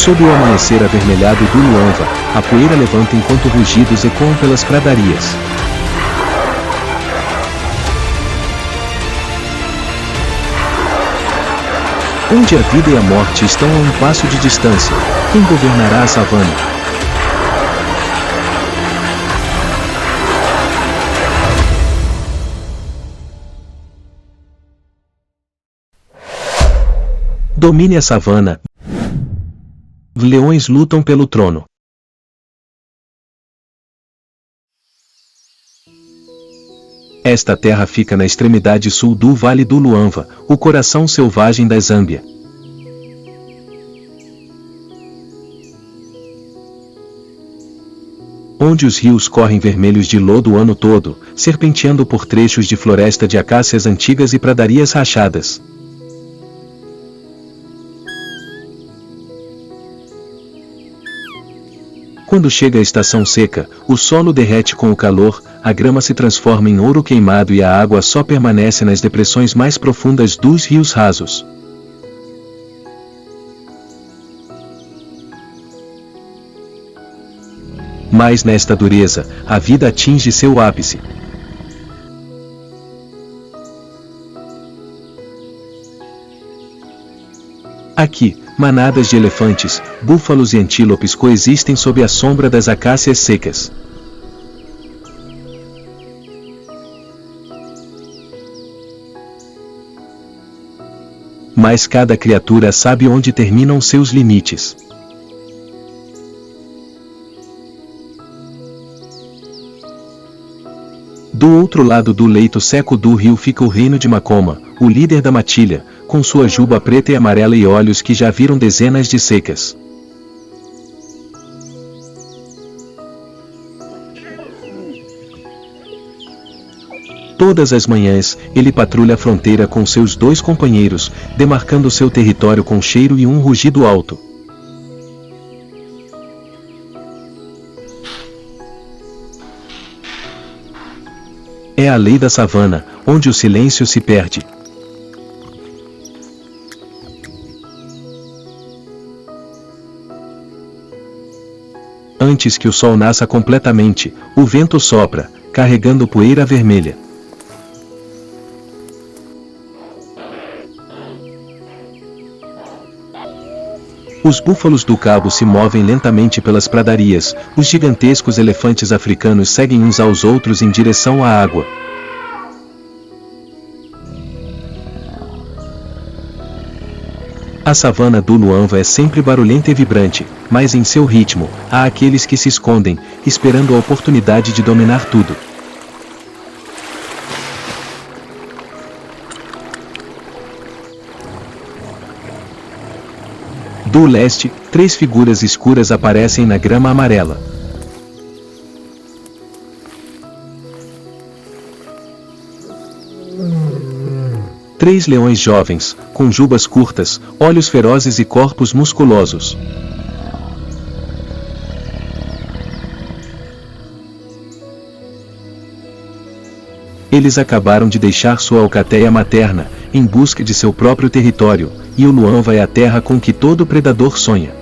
Sob o amanhecer avermelhado do Luanva, a poeira levanta enquanto rugidos ecoam pelas pradarias. Onde a vida e a morte estão a um passo de distância, quem governará a savana? Domine a savana. Leões lutam pelo trono. Esta terra fica na extremidade sul do Vale do Luanva, o coração selvagem da Zâmbia. Onde os rios correm vermelhos de lodo o ano todo, serpenteando por trechos de floresta de acácias antigas e pradarias rachadas. Quando chega a estação seca, o solo derrete com o calor, a grama se transforma em ouro queimado e a água só permanece nas depressões mais profundas dos rios rasos. Mas nesta dureza, a vida atinge seu ápice. Aqui, manadas de elefantes, búfalos e antílopes coexistem sob a sombra das acácias secas. Mas cada criatura sabe onde terminam seus limites. Do outro lado do leito seco do rio fica o reino de Macoma, o líder da matilha, com sua juba preta e amarela e olhos que já viram dezenas de secas. Todas as manhãs, ele patrulha a fronteira com seus 2 companheiros, demarcando seu território com cheiro e um rugido alto. É a lei da savana, onde o silêncio se perde. Antes que o sol nasça completamente, o vento sopra, carregando poeira vermelha. Os búfalos do cabo se movem lentamente pelas pradarias, os gigantescos elefantes africanos seguem uns aos outros em direção à água. A savana do Luanva é sempre barulhenta e vibrante, mas em seu ritmo, há aqueles que se escondem, esperando a oportunidade de dominar tudo. Do leste, 3 figuras escuras aparecem na grama amarela. Três leões jovens, com jubas curtas, olhos ferozes e corpos musculosos. Eles acabaram de deixar sua alcateia materna, em busca de seu próprio território, e o Luanva é a terra com que todo predador sonha.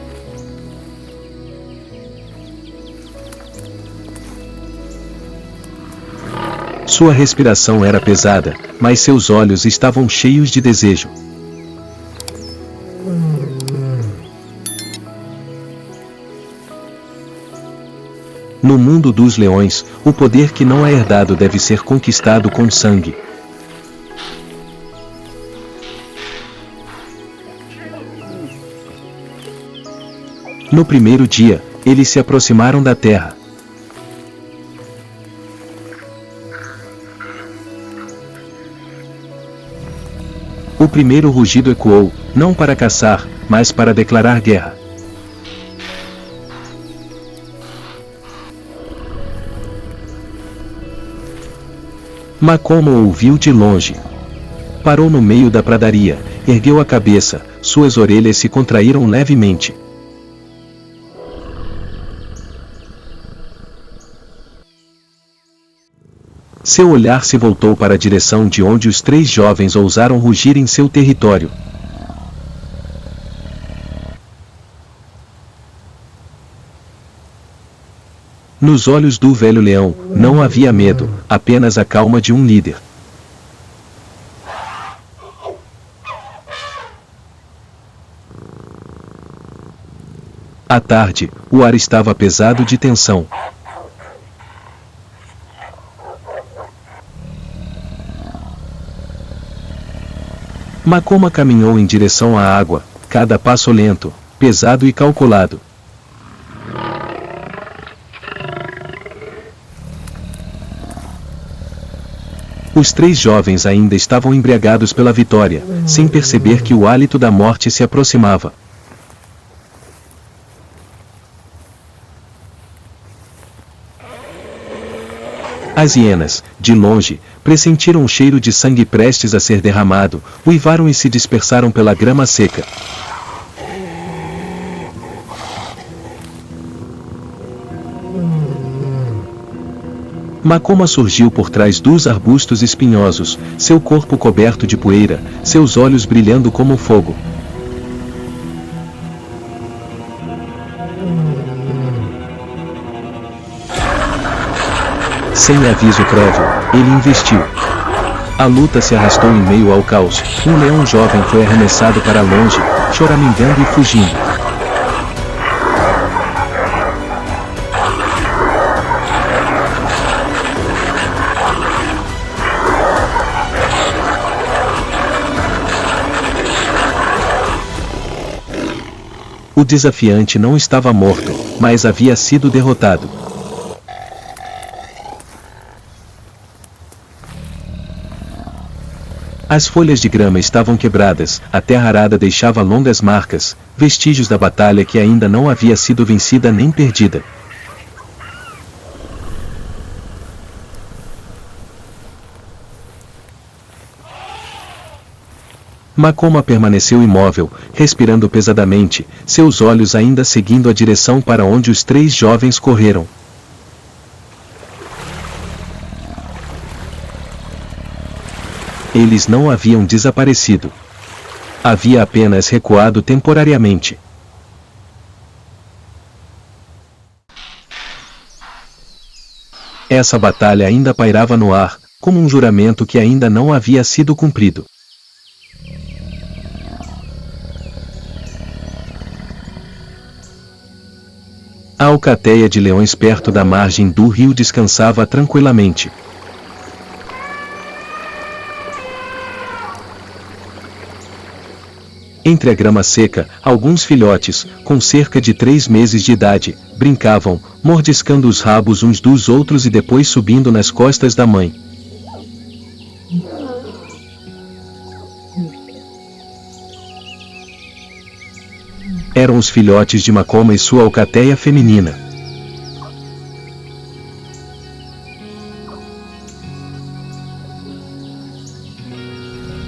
Sua respiração era pesada, mas seus olhos estavam cheios de desejo. No mundo dos leões, o poder que não é herdado deve ser conquistado com sangue. No primeiro dia, eles se aproximaram da terra. O primeiro rugido ecoou, não para caçar, mas para declarar guerra. Macoma ouviu de longe. Parou no meio da pradaria, ergueu a cabeça, suas orelhas se contraíram levemente. Seu olhar se voltou para a direção de onde os 3 jovens ousaram rugir em seu território. Nos olhos do velho leão, não havia medo, apenas a calma de um líder. À tarde, o ar estava pesado de tensão. Makoma caminhou em direção à água, cada passo lento, pesado e calculado. Os 3 jovens ainda estavam embriagados pela vitória, sem perceber que o hálito da morte se aproximava. As hienas, de longe, pressentiram um cheiro de sangue prestes a ser derramado, uivaram e se dispersaram pela grama seca. Makoma surgiu por trás dos arbustos espinhosos, seu corpo coberto de poeira, seus olhos brilhando como fogo. Sem aviso prévio, ele investiu. A luta se arrastou em meio ao caos. Um leão jovem foi arremessado para longe, choramingando e fugindo. O desafiante não estava morto, mas havia sido derrotado. As folhas de grama estavam quebradas, a terra arada deixava longas marcas, vestígios da batalha que ainda não havia sido vencida nem perdida. Makoma permaneceu imóvel, respirando pesadamente, seus olhos ainda seguindo a direção para onde os 3 jovens correram. Eles não haviam desaparecido. Havia apenas recuado temporariamente. Essa batalha ainda pairava no ar, como um juramento que ainda não havia sido cumprido. A alcateia de leões perto da margem do rio descansava tranquilamente. Entre a grama seca, alguns filhotes, com cerca de 3 meses de idade, brincavam, mordiscando os rabos uns dos outros e depois subindo nas costas da mãe. Eram os filhotes de Makoma e sua alcateia feminina.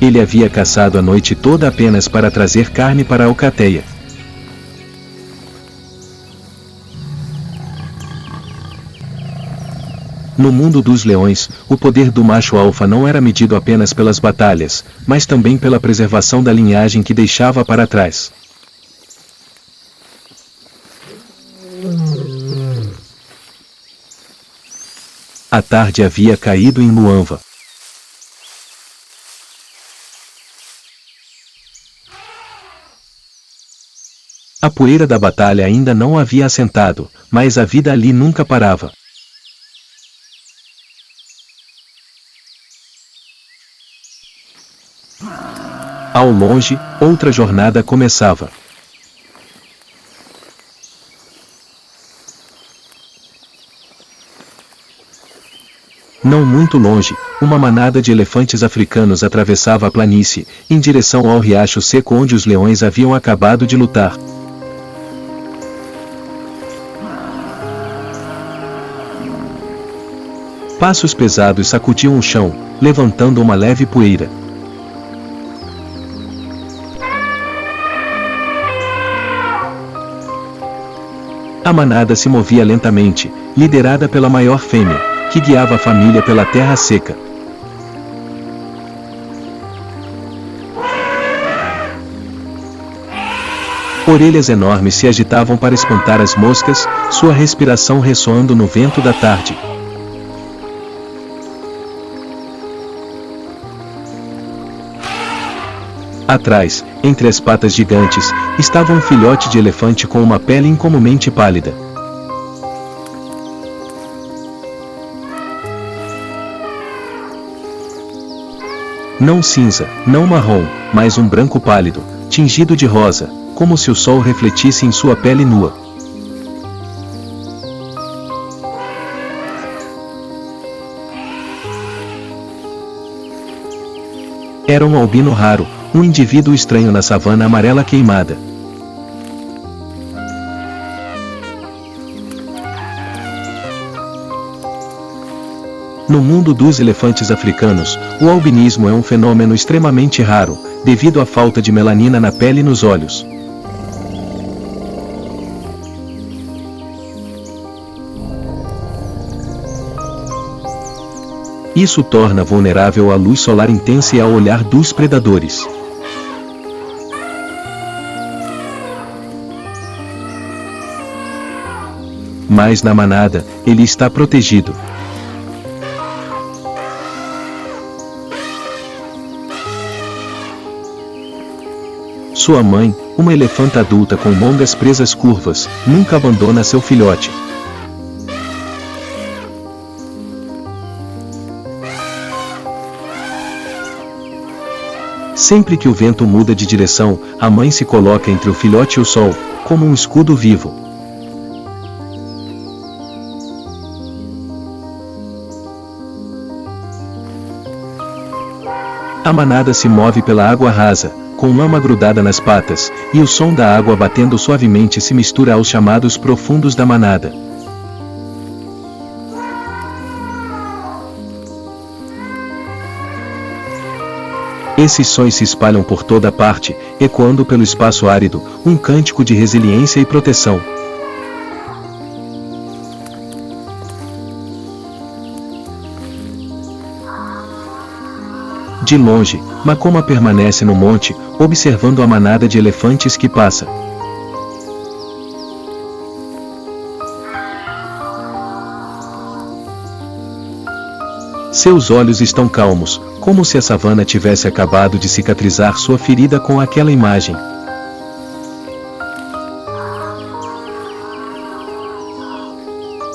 Ele havia caçado a noite toda apenas para trazer carne para a alcateia. No mundo dos leões, o poder do macho alfa não era medido apenas pelas batalhas, mas também pela preservação da linhagem que deixava para trás. A tarde havia caído em Luanva. A poeira da batalha ainda não havia assentado, mas a vida ali nunca parava. Ao longe, outra jornada começava. Não muito longe, uma manada de elefantes africanos atravessava a planície, em direção ao riacho seco onde os leões haviam acabado de lutar. Passos pesados sacudiam o chão, levantando uma leve poeira. A manada se movia lentamente, liderada pela maior fêmea, que guiava a família pela terra seca. Orelhas enormes se agitavam para espantar as moscas, sua respiração ressoando no vento da tarde. Atrás, entre as patas gigantes, estava um filhote de elefante com uma pele incomumente pálida. Não cinza, não marrom, mas um branco pálido, tingido de rosa, como se o sol refletisse em sua pele nua. Era um albino raro, um indivíduo estranho na savana amarela queimada. No mundo dos elefantes africanos, o albinismo é um fenômeno extremamente raro, devido à falta de melanina na pele e nos olhos. Isso torna vulnerável à luz solar intensa e ao olhar dos predadores. Mas na manada, ele está protegido. Sua mãe, uma elefanta adulta com longas presas curvas, nunca abandona seu filhote. Sempre que o vento muda de direção, a mãe se coloca entre o filhote e o sol, como um escudo vivo. A manada se move pela água rasa, com lama grudada nas patas, e o som da água batendo suavemente se mistura aos chamados profundos da manada. Esses sons se espalham por toda parte, ecoando pelo espaço árido, um cântico de resiliência e proteção. De longe, Makoma permanece no monte, observando a manada de elefantes que passa. Seus olhos estão calmos, como se a savana tivesse acabado de cicatrizar sua ferida com aquela imagem.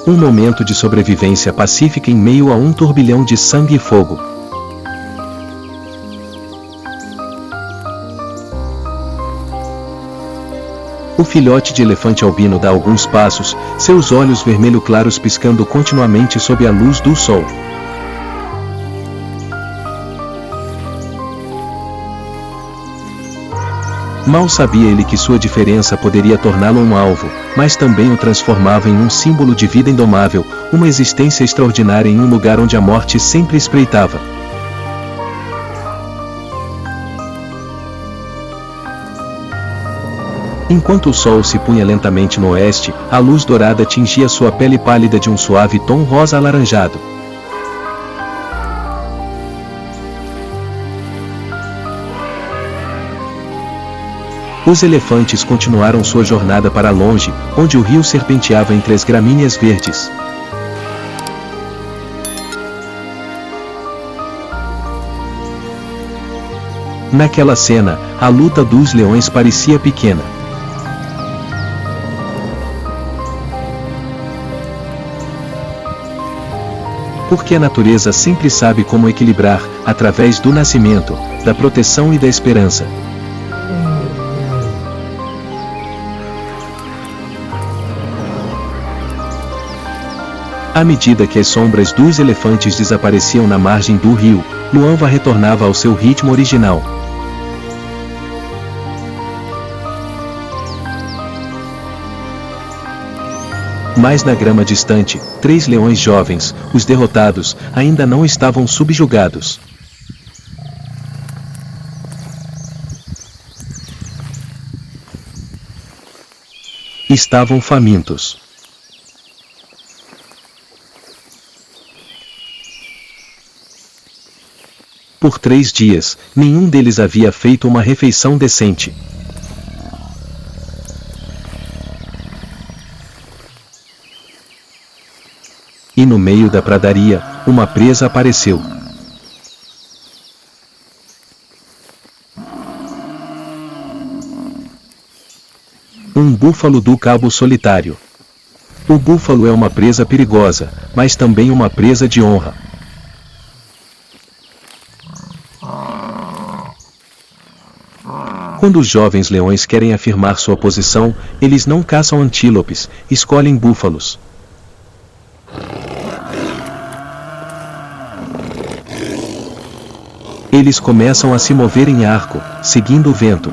Um momento de sobrevivência pacífica em meio a um turbilhão de sangue e fogo. O filhote de elefante albino dá alguns passos, seus olhos vermelho claros piscando continuamente sob a luz do sol. Mal sabia ele que sua diferença poderia torná-lo um alvo, mas também o transformava em um símbolo de vida indomável, uma existência extraordinária em um lugar onde a morte sempre espreitava. Enquanto o sol se punha lentamente no oeste, a luz dourada tingia sua pele pálida de um suave tom rosa alaranjado. Os elefantes continuaram sua jornada para longe, onde o rio serpenteava entre as gramíneas verdes. Naquela cena, a luta dos leões parecia pequena. Porque a natureza sempre sabe como equilibrar, através do nascimento, da proteção e da esperança. À medida que as sombras dos elefantes desapareciam na margem do rio, Luanva retornava ao seu ritmo original. Mas na grama distante, 3 leões jovens, os derrotados, ainda não estavam subjugados. Estavam famintos. Por 3 dias, nenhum deles havia feito uma refeição decente. da pradaria, uma presa apareceu. Um búfalo do cabo solitário. O búfalo é uma presa perigosa, mas também uma presa de honra. Quando os jovens leões querem afirmar sua posição, eles não caçam antílopes, escolhem búfalos. Eles começam a se mover em arco, seguindo o vento.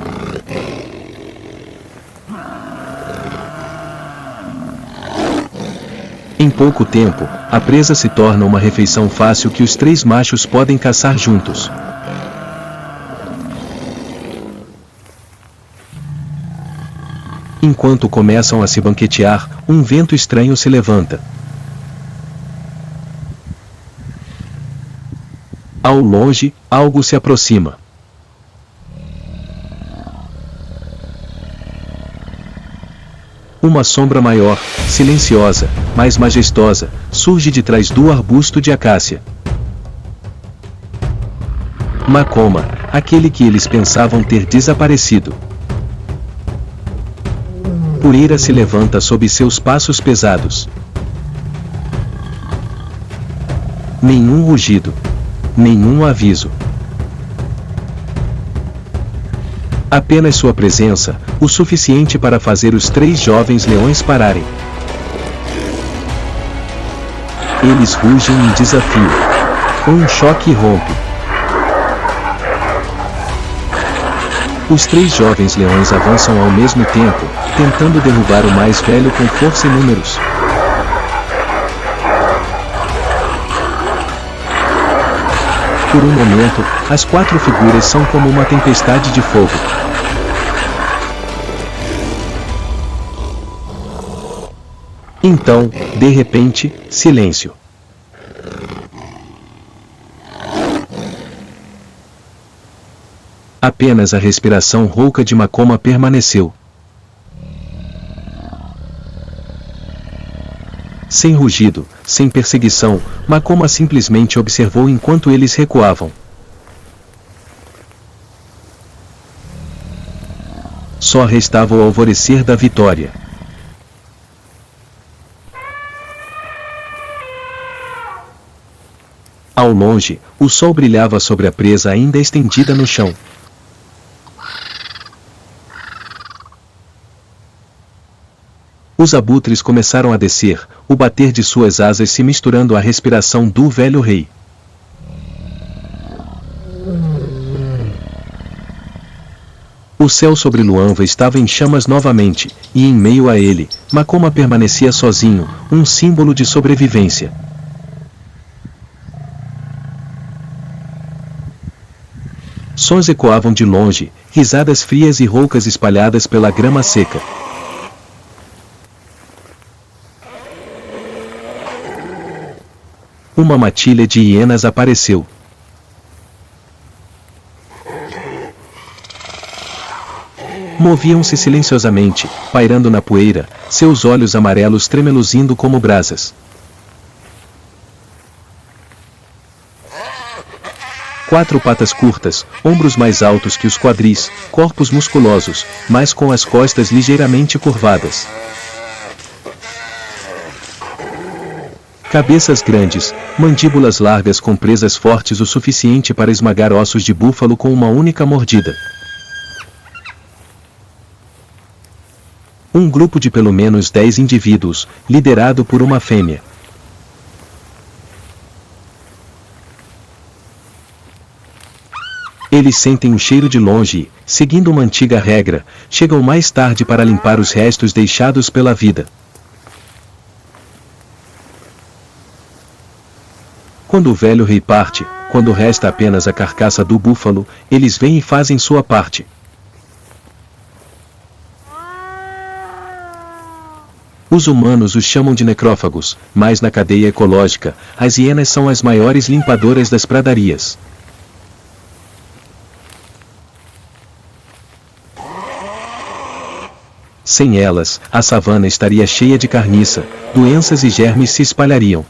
Em pouco tempo, a presa se torna uma refeição fácil que os 3 machos podem caçar juntos. Enquanto começam a se banquetear, um vento estranho se levanta. Ao longe, algo se aproxima. Uma sombra maior, silenciosa, mais majestosa, surge de trás do arbusto de acácia. Makoma, aquele que eles pensavam ter desaparecido. Poeira se levanta sob seus passos pesados. Nenhum rugido. Nenhum aviso. Apenas sua presença, o suficiente para fazer os 3 jovens leões pararem. Eles rugem em desafio. Um choque rompe. Os 3 jovens leões avançam ao mesmo tempo, tentando derrubar o mais velho com força e números. Por um momento, as 4 figuras são como uma tempestade de fogo. Então, de repente, silêncio. Apenas a respiração rouca de Makoma permaneceu. Sem rugido, sem perseguição, Makoma simplesmente observou enquanto eles recuavam. Só restava o alvorecer da vitória. Ao longe, o sol brilhava sobre a presa ainda estendida no chão. Os abutres começaram a descer, o bater de suas asas se misturando à respiração do velho rei. O céu sobre Luanva estava em chamas novamente, e em meio a ele, Makoma permanecia sozinho, um símbolo de sobrevivência. Sons ecoavam de longe, risadas frias e roucas espalhadas pela grama seca. Uma matilha de hienas apareceu. Moviam-se silenciosamente, pairando na poeira, seus olhos amarelos tremeluzindo como brasas. Quatro patas curtas, ombros mais altos que os quadris, corpos musculosos, mas com as costas ligeiramente curvadas. Cabeças grandes, mandíbulas largas com presas fortes o suficiente para esmagar ossos de búfalo com uma única mordida. Um grupo de pelo menos 10 indivíduos, liderado por uma fêmea. Eles sentem o cheiro de longe e, seguindo uma antiga regra, chegam mais tarde para limpar os restos deixados pela vida. Quando o velho rei parte, quando resta apenas a carcaça do búfalo, eles vêm e fazem sua parte. Os humanos os chamam de necrófagos, mas na cadeia ecológica, as hienas são as maiores limpadoras das pradarias. Sem elas, a savana estaria cheia de carniça, doenças e germes se espalhariam.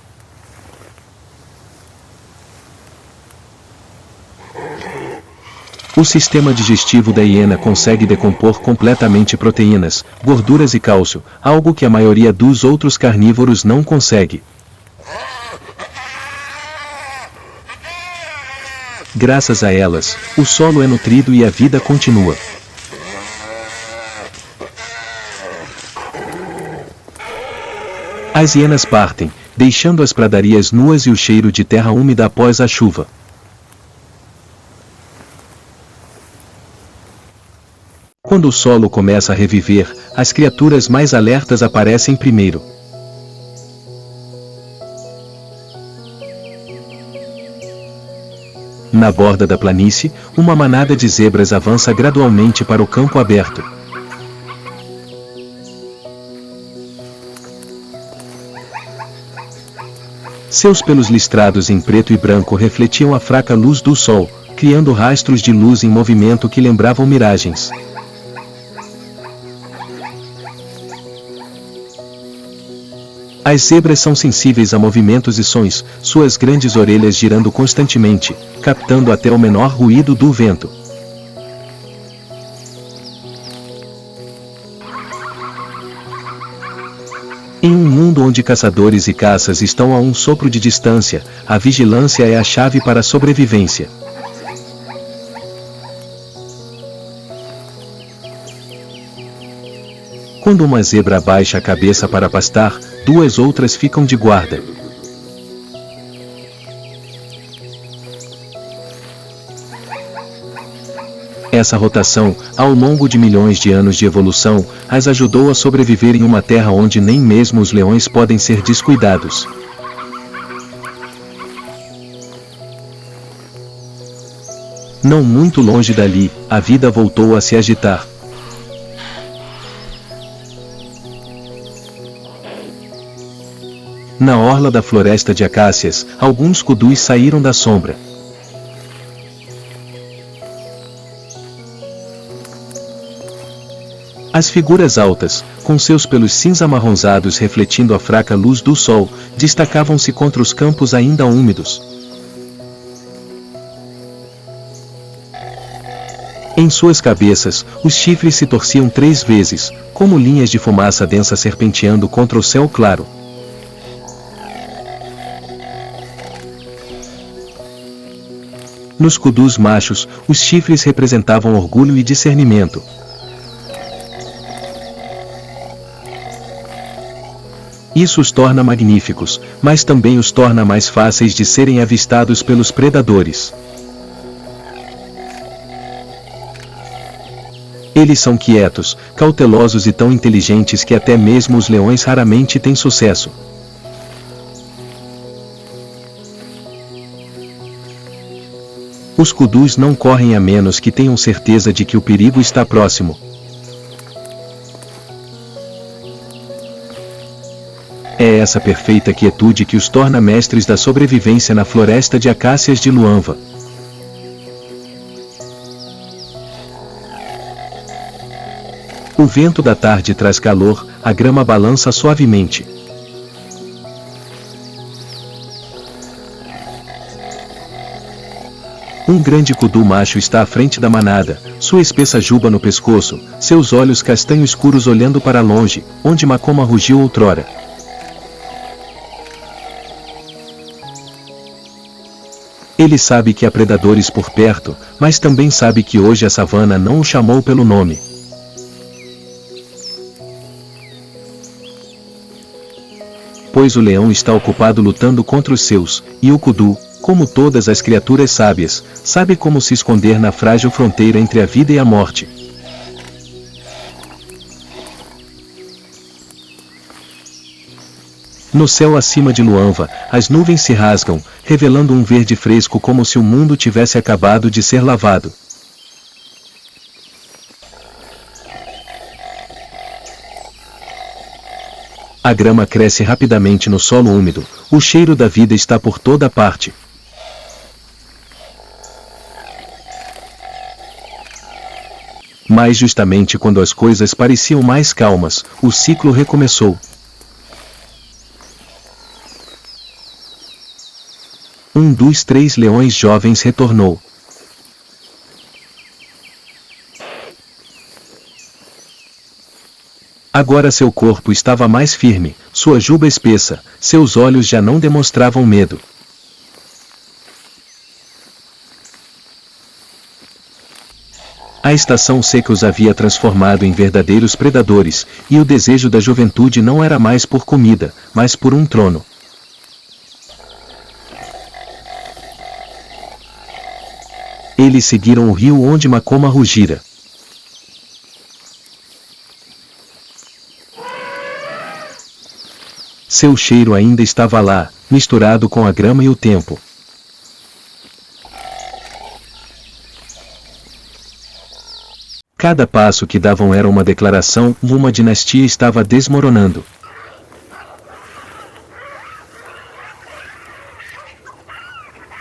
O sistema digestivo da hiena consegue decompor completamente proteínas, gorduras e cálcio, algo que a maioria dos outros carnívoros não consegue. Graças a elas, o solo é nutrido e a vida continua. As hienas partem, deixando as pradarias nuas e o cheiro de terra úmida após a chuva. Quando o solo começa a reviver, as criaturas mais alertas aparecem primeiro. Na borda da planície, uma manada de zebras avança gradualmente para o campo aberto. Seus pelos listrados em preto e branco refletiam a fraca luz do sol, criando rastros de luz em movimento que lembravam miragens. As zebras são sensíveis a movimentos e sons, suas grandes orelhas girando constantemente, captando até o menor ruído do vento. Em um mundo onde caçadores e caças estão a um sopro de distância, a vigilância é a chave para a sobrevivência. Quando uma zebra abaixa a cabeça para pastar, duas outras ficam de guarda. Essa rotação, ao longo de milhões de anos de evolução, as ajudou a sobreviver em uma terra onde nem mesmo os leões podem ser descuidados. Não muito longe dali, a vida voltou a se agitar. Na orla da floresta de acácias, alguns kudus saíram da sombra. As figuras altas, com seus pelos cinza-amarronzados refletindo a fraca luz do sol, destacavam-se contra os campos ainda úmidos. Em suas cabeças, os chifres se torciam 3 vezes, como linhas de fumaça densa serpenteando contra o céu claro. Nos kudus machos, os chifres representavam orgulho e discernimento. Isso os torna magníficos, mas também os torna mais fáceis de serem avistados pelos predadores. Eles são quietos, cautelosos e tão inteligentes que até mesmo os leões raramente têm sucesso. Os kudus não correm a menos que tenham certeza de que o perigo está próximo. É essa perfeita quietude que os torna mestres da sobrevivência na floresta de acácias de Luanva. O vento da tarde traz calor, a grama balança suavemente. Um grande kudu macho está à frente da manada, sua espessa juba no pescoço, seus olhos castanho escuros olhando para longe, onde Makoma rugiu outrora. Ele sabe que há predadores por perto, mas também sabe que hoje a savana não o chamou pelo nome. Pois o leão está ocupado lutando contra os seus, e o kudu, como todas as criaturas sábias, sabe como se esconder na frágil fronteira entre a vida e a morte. No céu acima de Luanva, as nuvens se rasgam, revelando um verde fresco como se o mundo tivesse acabado de ser lavado. A grama cresce rapidamente no solo úmido, o cheiro da vida está por toda parte. Mas justamente quando as coisas pareciam mais calmas, o ciclo recomeçou. Um dos 3 leões jovens retornou. Agora seu corpo estava mais firme, sua juba espessa, seus olhos já não demonstravam medo. A estação seca os havia transformado em verdadeiros predadores, e o desejo da juventude não era mais por comida, mas por um trono. Eles seguiram o rio onde Makoma rugira. Seu cheiro ainda estava lá, misturado com a grama e o tempo. Cada passo que davam era uma declaração, uma dinastia estava desmoronando.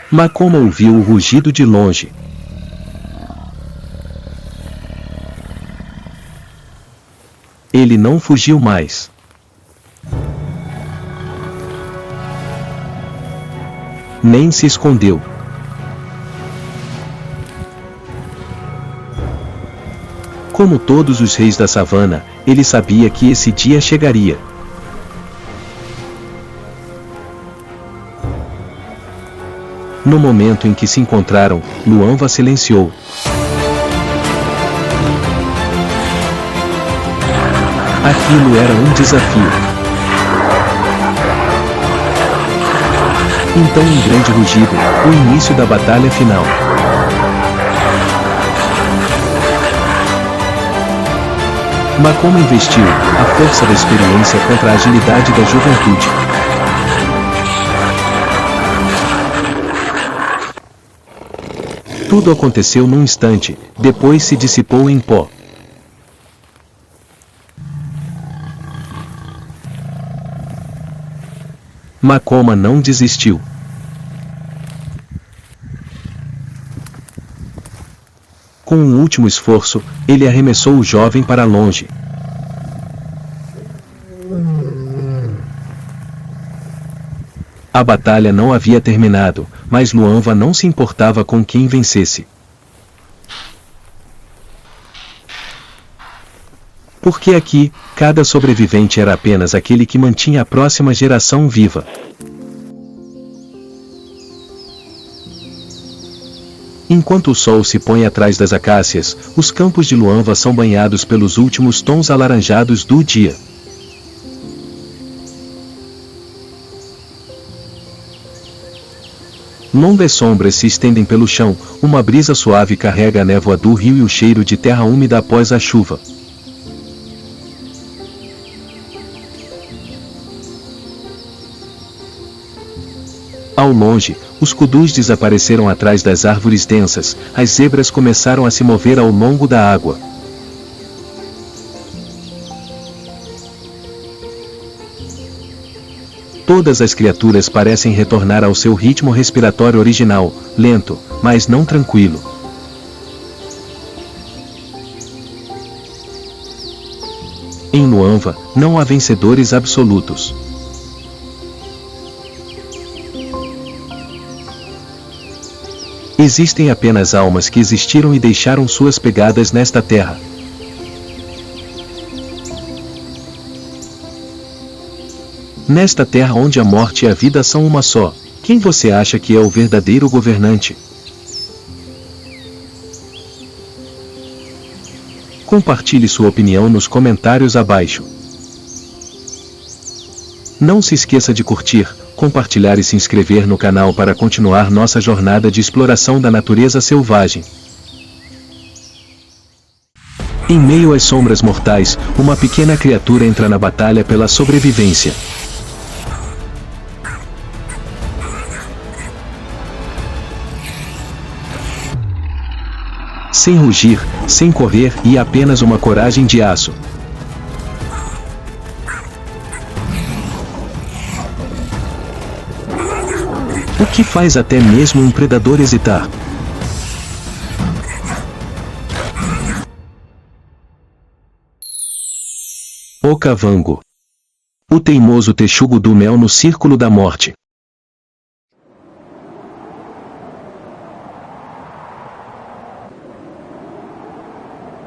Makoma ouviu o rugido de longe. Ele não fugiu mais. Nem se escondeu. Como todos os reis da savana, ele sabia que esse dia chegaria. No momento em que se encontraram, Luanva silenciou. Aquilo era um desafio. Então um grande rugido, o início da batalha final. Makoma investiu a força da experiência contra a agilidade da juventude. Tudo aconteceu num instante, depois se dissipou em pó. Makoma não desistiu. Com um último esforço, ele arremessou o jovem para longe. A batalha não havia terminado, mas Luanva não se importava com quem vencesse. Porque aqui, cada sobrevivente era apenas aquele que mantinha a próxima geração viva. Enquanto o sol se põe atrás das acácias, os campos de Luanva são banhados pelos últimos tons alaranjados do dia. Longas sombras se estendem pelo chão, uma brisa suave carrega a névoa do rio e o cheiro de terra úmida após a chuva. Ao longe, os kudus desapareceram atrás das árvores densas, as zebras começaram a se mover ao longo da água. Todas as criaturas parecem retornar ao seu ritmo respiratório original, lento, mas não tranquilo. Em Luanva, não há vencedores absolutos. Existem apenas almas que existiram e deixaram suas pegadas nesta terra. Nesta terra onde a morte e a vida são uma só, quem você acha que é o verdadeiro governante? Compartilhe sua opinião nos comentários abaixo. Não se esqueça de curtir, compartilhar e se inscrever no canal para continuar nossa jornada de exploração da natureza selvagem. Em meio às sombras mortais, uma pequena criatura entra na batalha pela sobrevivência. Sem rugir, sem correr e apenas uma coragem de aço. O que faz até mesmo um predador hesitar? Okavango. O teimoso texugo do mel no círculo da morte.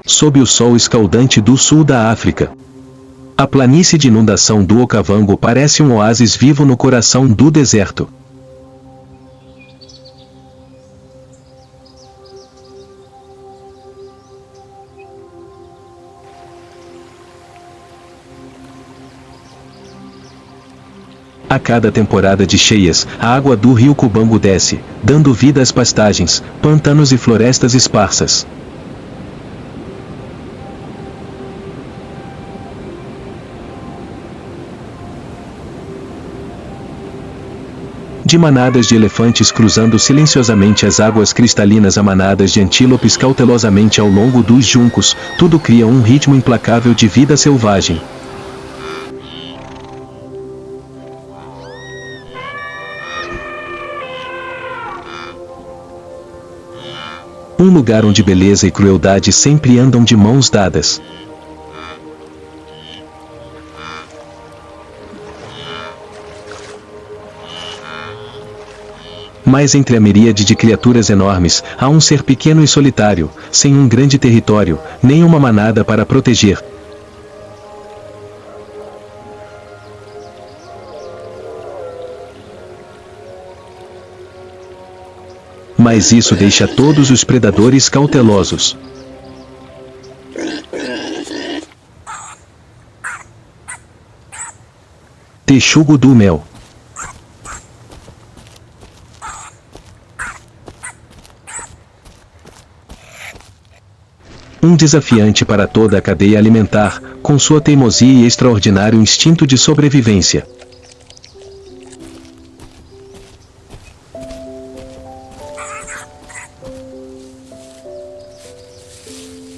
Sob o sol escaldante do sul da África. A planície de inundação do Okavango parece um oásis vivo no coração do deserto. A cada temporada de cheias, a água do rio Cubango desce, dando vida às pastagens, pantanos e florestas esparsas. De manadas de elefantes cruzando silenciosamente as águas cristalinas a manadas de antílopes cautelosamente ao longo dos juncos, tudo cria um ritmo implacável de vida selvagem. Um lugar onde beleza e crueldade sempre andam de mãos dadas. Mas entre a miríade de criaturas enormes, há um ser pequeno e solitário, sem um grande território, nem uma manada para proteger. Mas isso deixa todos os predadores cautelosos. Texugo do mel. Um desafiante para toda a cadeia alimentar, com sua teimosia e extraordinário instinto de sobrevivência.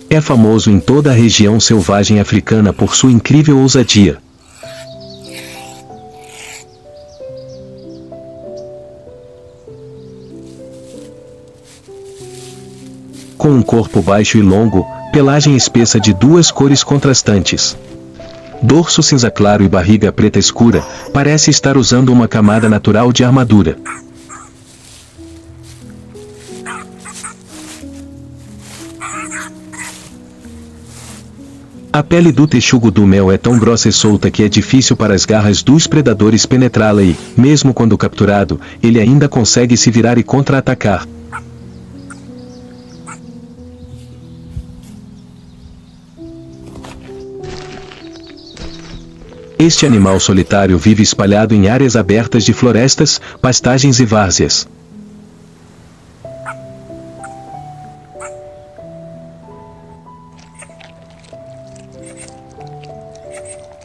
É famoso em toda a região selvagem africana por sua incrível ousadia. Com um corpo baixo e longo, pelagem espessa de duas cores contrastantes. Dorso cinza claro e barriga preta escura, parece estar usando uma camada natural de armadura. A pele do texugo do mel é tão grossa e solta que é difícil para as garras dos predadores penetrá-la e, mesmo quando capturado, ele ainda consegue se virar e contra-atacar. Este animal solitário vive espalhado em áreas abertas de florestas, pastagens e várzeas.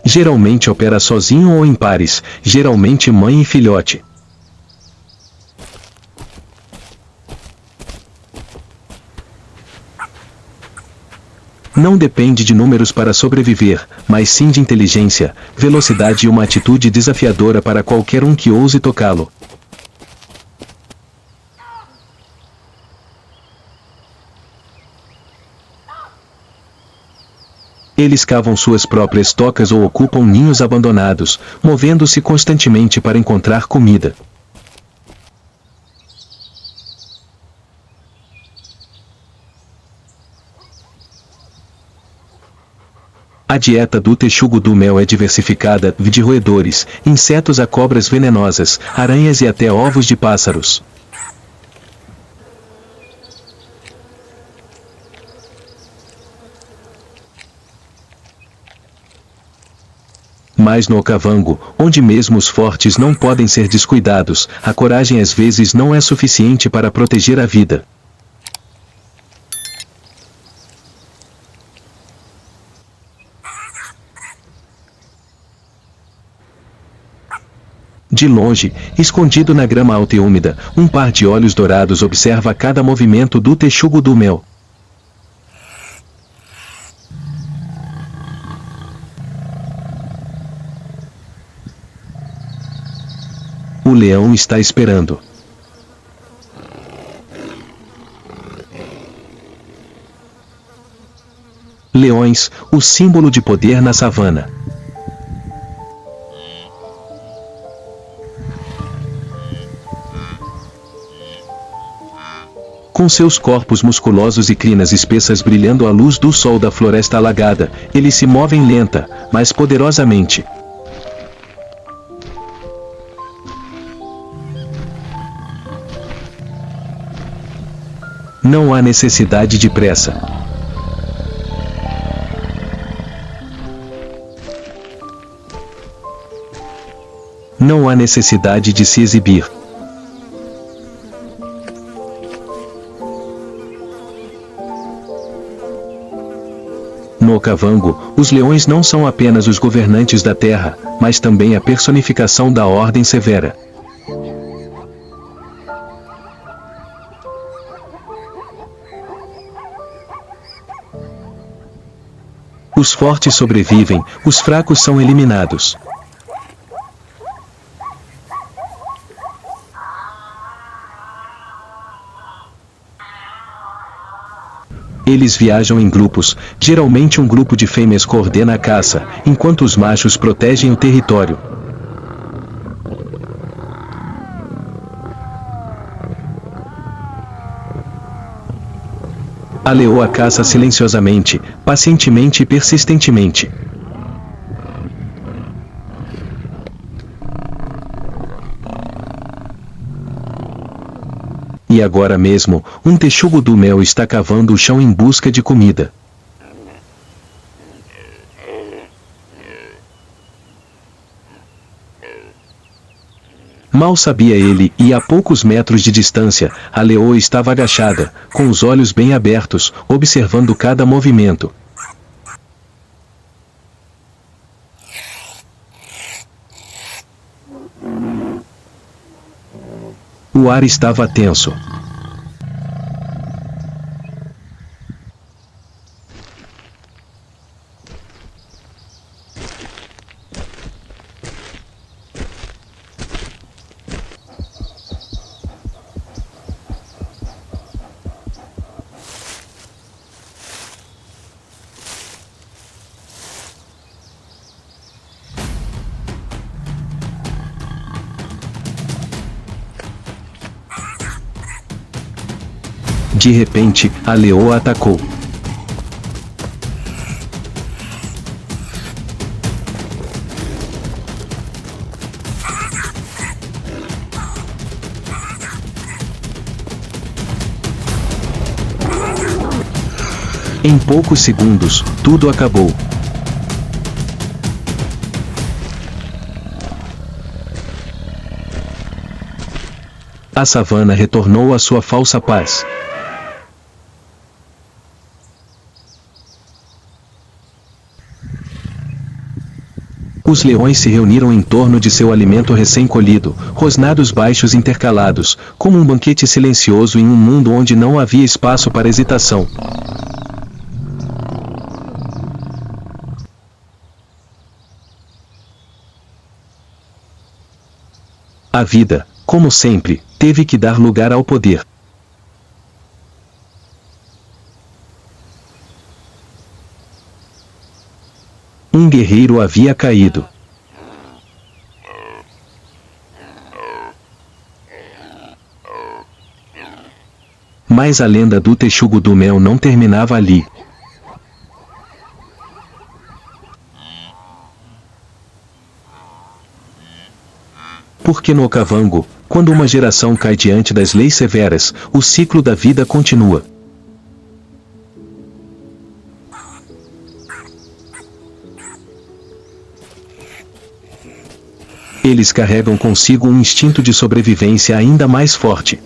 Geralmente opera sozinho ou em pares, geralmente mãe e filhote. Não depende de números para sobreviver, mas sim de inteligência, velocidade e uma atitude desafiadora para qualquer um que ouse tocá-lo. Eles cavam suas próprias tocas ou ocupam ninhos abandonados, movendo-se constantemente para encontrar comida. A dieta do texugo do mel é diversificada, de roedores, insetos a cobras venenosas, aranhas e até ovos de pássaros. Mas no Okavango, onde mesmo os fortes não podem ser descuidados, a coragem às vezes não é suficiente para proteger a vida. De longe, escondido na grama alta e úmida, um par de olhos dourados observa cada movimento do texugo do mel. O leão está esperando. Leões, o símbolo de poder na savana. Com seus corpos musculosos e crinas espessas brilhando à luz do sol da floresta alagada, eles se movem lenta, mas poderosamente. Não há necessidade de pressa. Não há necessidade de se exibir. No Okavango, os leões não são apenas os governantes da terra, mas também a personificação da ordem severa. Os fortes sobrevivem, os fracos são eliminados. Eles viajam em grupos, geralmente um grupo de fêmeas coordena a caça, enquanto os machos protegem o território. A leoa caça silenciosamente, pacientemente e persistentemente. E agora mesmo, um texugo do mel está cavando o chão em busca de comida. Mal sabia ele, e a poucos metros de distância, a leoa estava agachada, com os olhos bem abertos, observando cada movimento. O ar estava tenso. De repente, a leoa atacou. Em poucos segundos, tudo acabou. A savana retornou à sua falsa paz. Os leões se reuniram em torno de seu alimento recém-colhido, rosnados baixos intercalados, como um banquete silencioso em um mundo onde não havia espaço para hesitação. A vida, como sempre, teve que dar lugar ao poder. Um guerreiro havia caído. Mas a lenda do texugo do mel não terminava ali. Porque no Okavango, quando uma geração cai diante das leis severas, o ciclo da vida continua. Eles carregam consigo um instinto de sobrevivência ainda mais forte.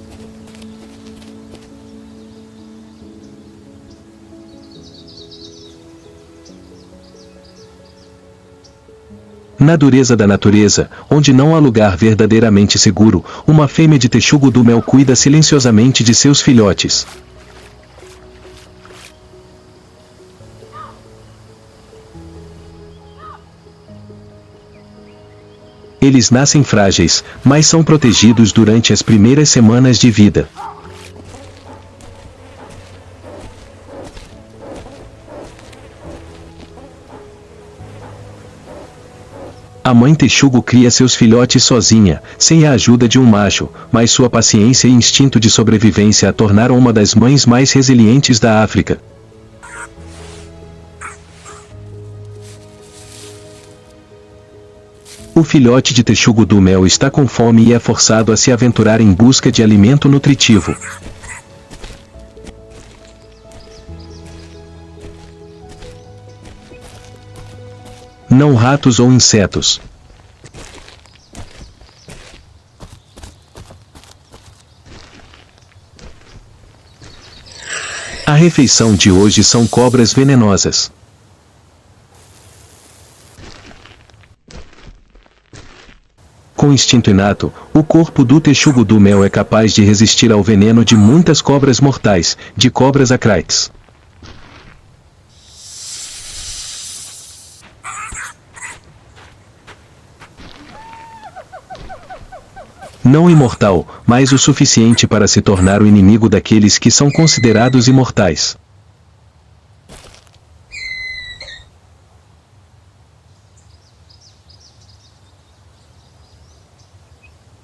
Na dureza da natureza, onde não há lugar verdadeiramente seguro, uma fêmea de texugo do mel cuida silenciosamente de seus filhotes. Eles nascem frágeis, mas são protegidos durante as primeiras semanas de vida. A A mãe texugo cria seus filhotes sozinha, sem a ajuda de um macho, mas sua paciência e instinto de sobrevivência a tornaram uma das mães mais resilientes da África. O filhote de texugo do mel está com fome e é forçado a se aventurar em busca de alimento nutritivo. Não ratos ou insetos. A refeição de hoje são cobras venenosas. Com instinto inato, o corpo do texugo do mel é capaz de resistir ao veneno de muitas cobras mortais, de cobras acrates. Não imortal, mas o suficiente para se tornar o inimigo daqueles que são considerados imortais.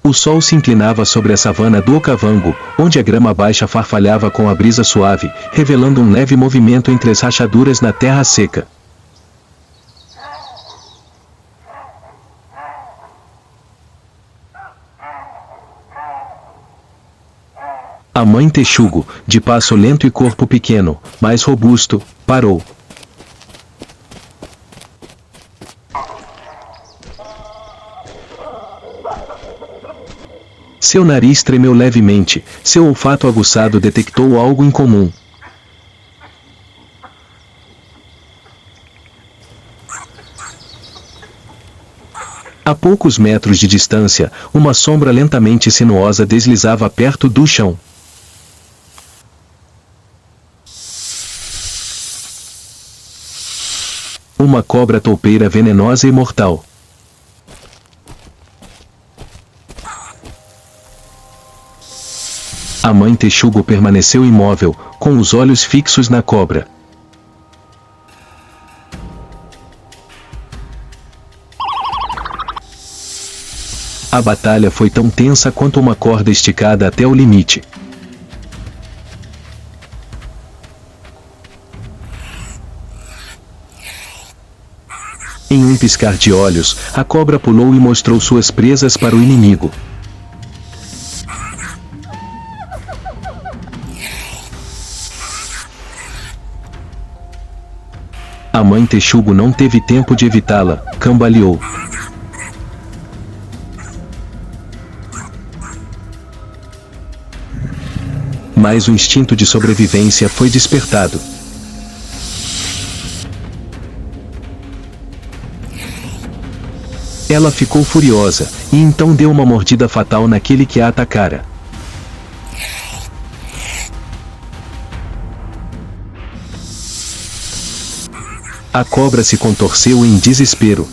O sol se inclinava sobre a savana do Okavango, onde a grama baixa farfalhava com a brisa suave, revelando um leve movimento entre as rachaduras na terra seca. A mãe texugo, de passo lento e corpo pequeno, mas robusto, parou. Seu nariz tremeu levemente, seu olfato aguçado detectou algo incomum. A poucos metros de distância, uma sombra lentamente sinuosa deslizava perto do chão. Uma cobra toupeira venenosa e mortal. A mãe texugo permaneceu imóvel, com os olhos fixos na cobra. A batalha foi tão tensa quanto uma corda esticada até o limite. Em um piscar de olhos, a cobra pulou e mostrou suas presas para o inimigo. A mãe texugo não teve tempo de evitá-la, cambaleou. Mas o instinto de sobrevivência foi despertado. Ela ficou furiosa, e então deu uma mordida fatal naquele que a atacara. A cobra se contorceu em desespero.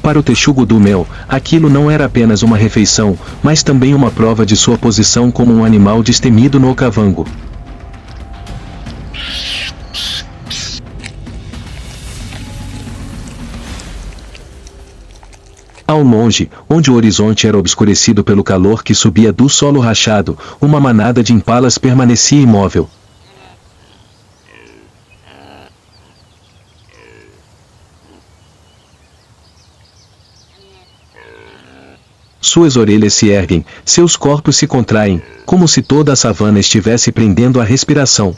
Para o texugo do mel, aquilo não era apenas uma refeição, mas também uma prova de sua posição como um animal destemido no Okavango. Ao longe, onde o horizonte era obscurecido pelo calor que subia do solo rachado, uma manada de impalas permanecia imóvel. Suas orelhas se erguem, seus corpos se contraem, como se toda a savana estivesse prendendo a respiração.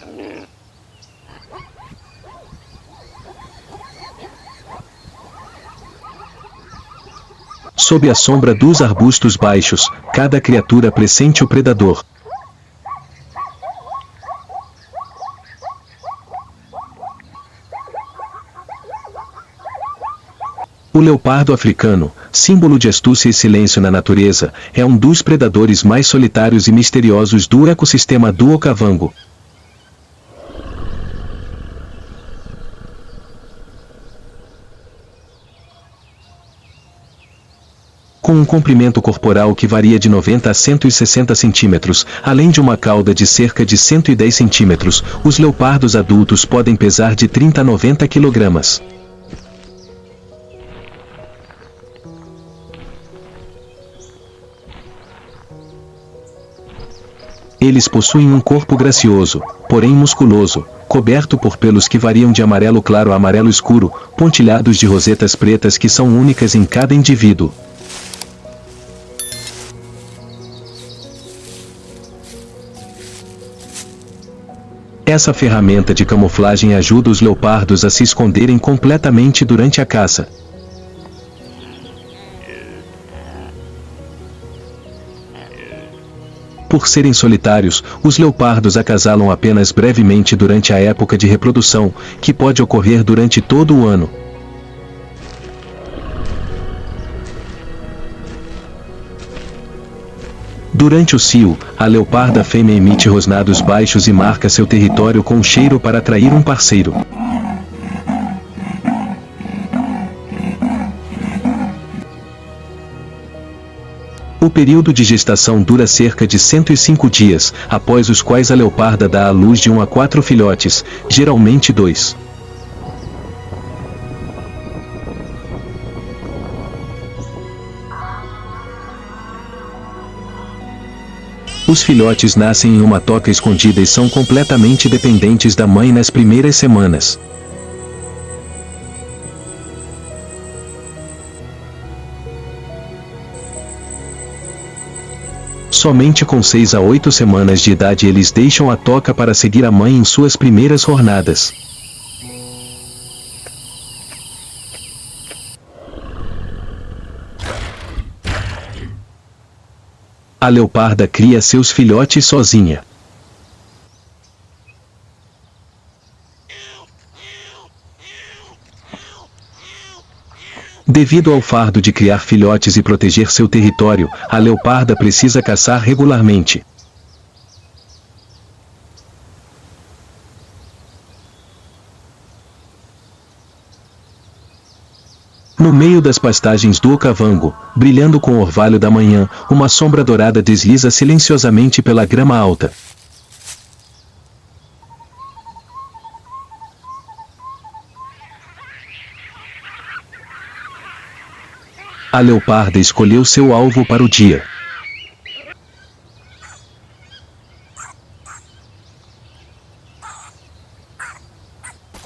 Sob a sombra dos arbustos baixos, cada criatura pressente o predador. O leopardo africano, símbolo de astúcia e silêncio na natureza, é um dos predadores mais solitários e misteriosos do ecossistema do Okavango. Com um comprimento corporal que varia de 90 a 160 centímetros, além de uma cauda de cerca de 110 centímetros, os leopardos adultos podem pesar de 30 a 90 quilogramas. Eles possuem um corpo gracioso, porém musculoso, coberto por pelos que variam de amarelo claro a amarelo escuro, pontilhados de rosetas pretas que são únicas em cada indivíduo. Essa ferramenta de camuflagem ajuda os leopardos a se esconderem completamente durante a caça. Por serem solitários, os leopardos acasalam apenas brevemente durante a época de reprodução, que pode ocorrer durante todo o ano. Durante o cio, a leoparda fêmea emite rosnados baixos e marca seu território com um cheiro para atrair um parceiro. O período de gestação dura cerca de 105 dias, após os quais a leoparda dá à luz de 1 a 4 filhotes, geralmente 2. Os filhotes nascem em uma toca escondida e são completamente dependentes da mãe nas primeiras semanas. Somente com 6 a 8 semanas de idade eles deixam a toca para seguir a mãe em suas primeiras hornadas. A leoparda cria seus filhotes sozinha. Devido ao fardo de criar filhotes e proteger seu território, a leoparda precisa caçar regularmente. No meio das pastagens do Okavango, brilhando com o orvalho da manhã, uma sombra dourada desliza silenciosamente pela grama alta. A leoparda escolheu seu alvo para o dia.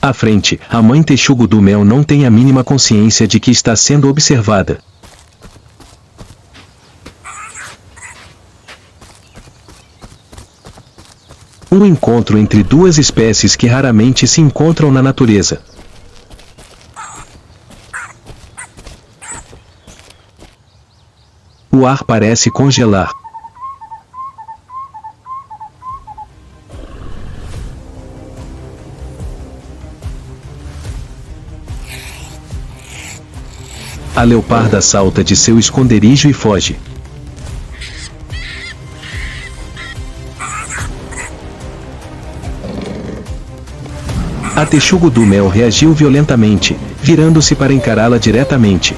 À frente, a mãe texugo do mel não tem a mínima consciência de que está sendo observada. Um encontro entre duas espécies que raramente se encontram na natureza. O ar parece congelar. A leoparda salta de seu esconderijo e foge. A texugo do mel reagiu violentamente, virando-se para encará-la diretamente.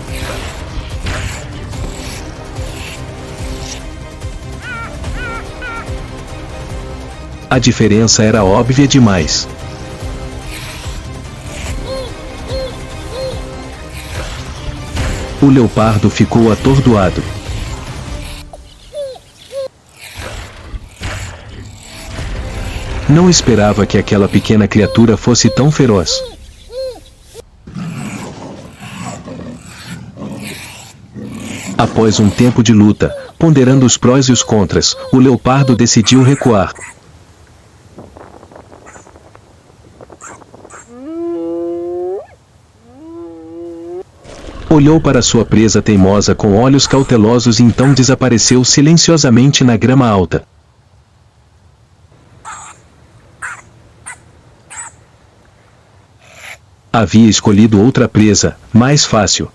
A diferença era óbvia demais. O leopardo ficou atordoado. Não esperava que aquela pequena criatura fosse tão feroz. Após um tempo de luta, ponderando os prós e os contras, o leopardo decidiu recuar. Olhou para sua presa teimosa com olhos cautelosos e então desapareceu silenciosamente na grama alta. Havia escolhido outra presa, mais fácil.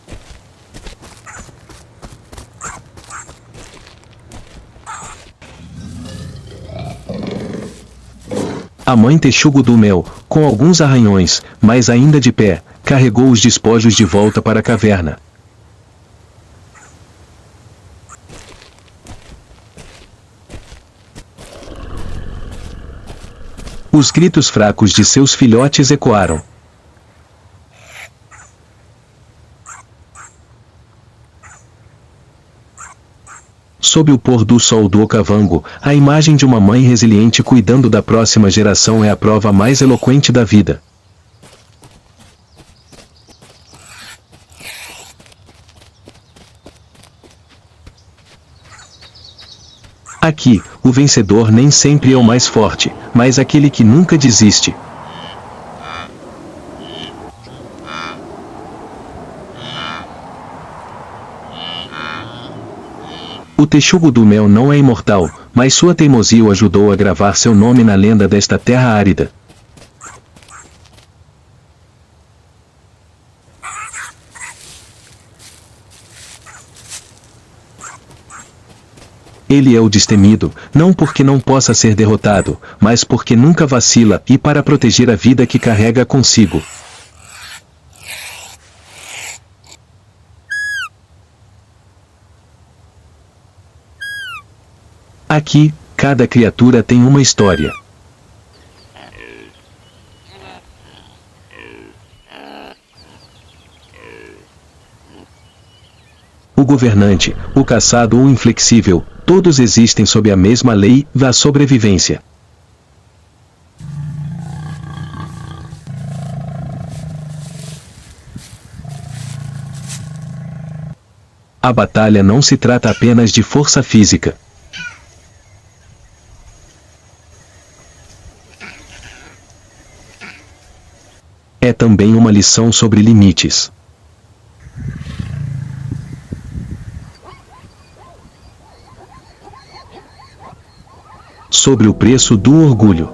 A mãe texugo do mel, com alguns arranhões, mas ainda de pé, carregou os despojos de volta para a caverna. Os gritos fracos de seus filhotes ecoaram. Sob o pôr do sol do Okavango, a imagem de uma mãe resiliente cuidando da próxima geração é a prova mais eloquente da vida. Aqui, o vencedor nem sempre é o mais forte, mas aquele que nunca desiste. O texugo do mel não é imortal, mas sua teimosia o ajudou a gravar seu nome na lenda desta terra árida. Ele é o destemido, não porque não possa ser derrotado, mas porque nunca vacila e para proteger a vida que carrega consigo. Aqui, cada criatura tem uma história. O governante, o caçado ou o inflexível, todos existem sob a mesma lei da sobrevivência. A batalha não se trata apenas de força física. É também uma lição sobre limites. Sobre o preço do orgulho.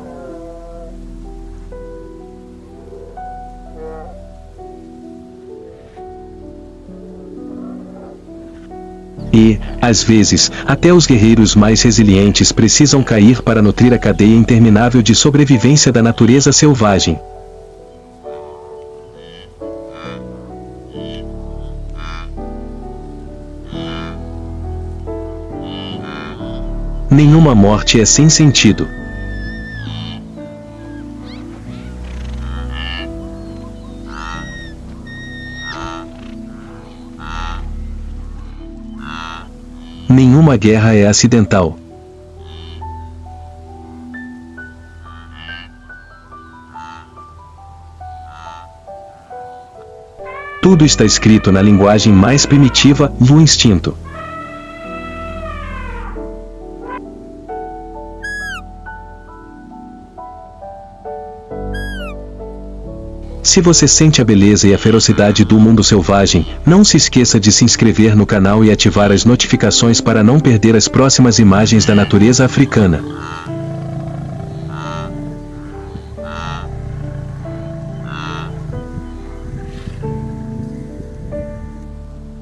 E, às vezes, até os guerreiros mais resilientes precisam cair para nutrir a cadeia interminável de sobrevivência da natureza selvagem. Nenhuma morte é sem sentido. Nenhuma guerra é acidental. Tudo está escrito na linguagem mais primitiva do instinto. Se você sente a beleza e a ferocidade do mundo selvagem, não se esqueça de se inscrever no canal e ativar as notificações para não perder as próximas imagens da natureza africana.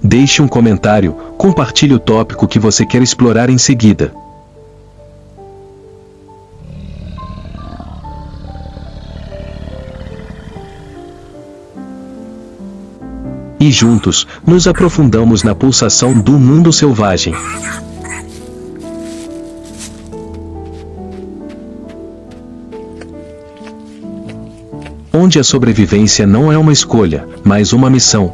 Deixe um comentário, compartilhe o tópico que você quer explorar em seguida. E juntos, nos aprofundamos na pulsação do mundo selvagem. Onde a sobrevivência não é uma escolha, mas uma missão.